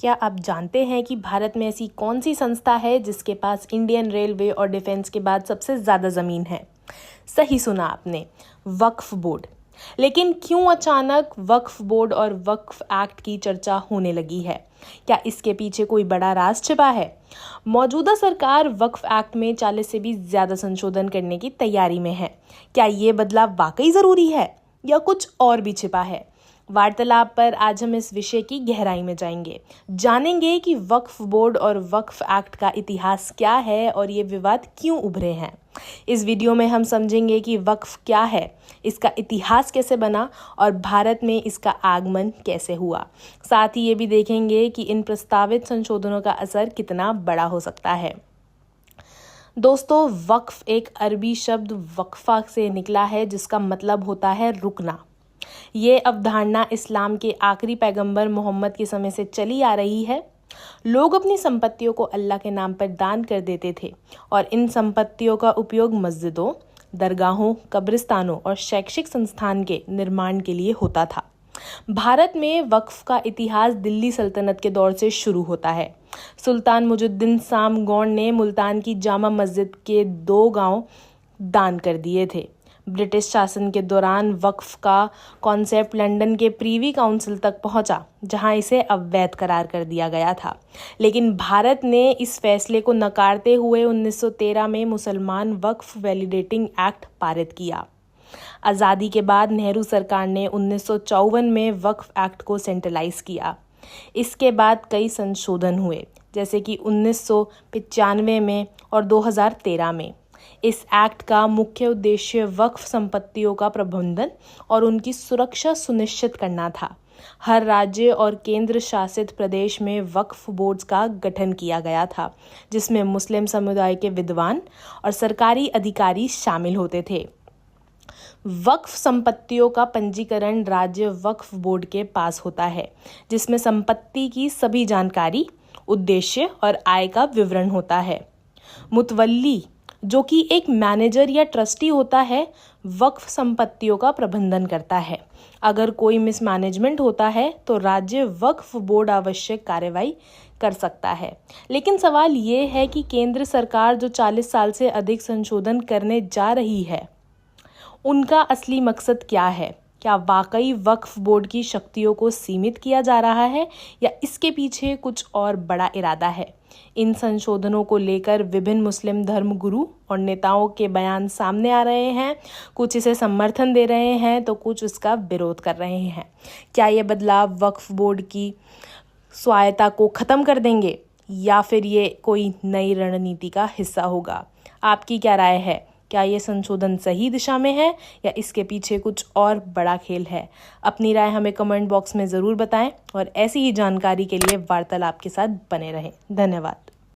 क्या आप जानते हैं कि भारत में ऐसी कौन सी संस्था है जिसके पास इंडियन रेलवे और डिफेंस के बाद सबसे ज़्यादा ज़मीन है? सही सुना आपने, वक्फ बोर्ड। लेकिन क्यों अचानक वक्फ बोर्ड और वक्फ एक्ट की चर्चा होने लगी है? क्या इसके पीछे कोई बड़ा राज छिपा है? मौजूदा सरकार वक्फ एक्ट में 40 से भी ज़्यादा संशोधन करने की तैयारी में है। क्या ये बदलाव वाकई ज़रूरी है या कुछ और भी छिपा है? वार्तालाप पर आज हम इस विषय की गहराई में जाएंगे, जानेंगे कि वक्फ बोर्ड और वक्फ एक्ट का इतिहास क्या है और ये विवाद क्यों उभरे हैं। इस वीडियो में हम समझेंगे कि वक्फ क्या है, इसका इतिहास कैसे बना और भारत में इसका आगमन कैसे हुआ। साथ ही ये भी देखेंगे कि इन प्रस्तावित संशोधनों का असर कितना बड़ा हो सकता है। दोस्तों, वक्फ एक अरबी शब्द वक्फा से निकला है जिसका मतलब होता है रुकना। ये अवधारणा इस्लाम के आखिरी पैगंबर मोहम्मद के समय से चली आ रही है। लोग अपनी संपत्तियों को अल्लाह के नाम पर दान कर देते थे और इन संपत्तियों का उपयोग मस्जिदों, दरगाहों, कब्रिस्तानों और शैक्षिक संस्थान के निर्माण के लिए होता था। भारत में वक्फ का इतिहास दिल्ली सल्तनत के दौर से शुरू होता है। सुल्तान मुजुद्दीन शाम गौड़ ने मुल्तान की जामा मस्जिद के 2 गांव दान कर दिए थे। ब्रिटिश शासन के दौरान वक्फ का कॉन्सेप्ट लंदन के प्रीवी काउंसिल तक पहुंचा, जहां इसे अवैध करार कर दिया गया था। लेकिन भारत ने इस फैसले को नकारते हुए 1913 में मुसलमान वक्फ वैलिडेटिंग एक्ट पारित किया। आज़ादी के बाद नेहरू सरकार ने 1954 में वक्फ एक्ट को सेंट्रलाइज किया। इसके बाद कई संशोधन हुए, जैसे कि 1995 में और 2013 में। इस एक्ट का मुख्य उद्देश्य वक्फ संपत्तियों का प्रबंधन और उनकी सुरक्षा सुनिश्चित करना था। हर राज्य और केंद्र शासित प्रदेश में वक्फ बोर्ड्स का गठन किया गया था, जिसमें मुस्लिम समुदाय के विद्वान और सरकारी अधिकारी शामिल होते थे। वक्फ संपत्तियों का पंजीकरण राज्य वक्फ बोर्ड के पास होता है, जिसमें संपत्ति की सभी जानकारी, उद्देश्य और आय का विवरण होता है। मुतवल्ली, जो कि एक मैनेजर या ट्रस्टी होता है, वक्फ संपत्तियों का प्रबंधन करता है। अगर कोई मिसमैनेजमेंट होता है तो राज्य वक्फ बोर्ड आवश्यक कार्रवाई कर सकता है। लेकिन सवाल ये है कि केंद्र सरकार जो 40 साल से अधिक संशोधन करने जा रही है, उनका असली मकसद क्या है? क्या वाकई वक्फ बोर्ड की शक्तियों को सीमित किया जा रहा है या इसके पीछे कुछ और बड़ा इरादा है? इन संशोधनों को लेकर विभिन्न मुस्लिम धर्म गुरु और नेताओं के बयान सामने आ रहे हैं। कुछ इसे समर्थन दे रहे हैं तो कुछ इसका विरोध कर रहे हैं। क्या ये बदलाव वक्फ बोर्ड की स्वायत्तता को खत्म कर देंगे या फिर ये कोई नई रणनीति का हिस्सा होगा? आपकी क्या राय है? क्या ये संशोधन सही दिशा में है या इसके पीछे कुछ और बड़ा खेल है? अपनी राय हमें कमेंट बॉक्स में ज़रूर बताएं और ऐसी ही जानकारी के लिए वार्तालाप के साथ बने रहें। धन्यवाद।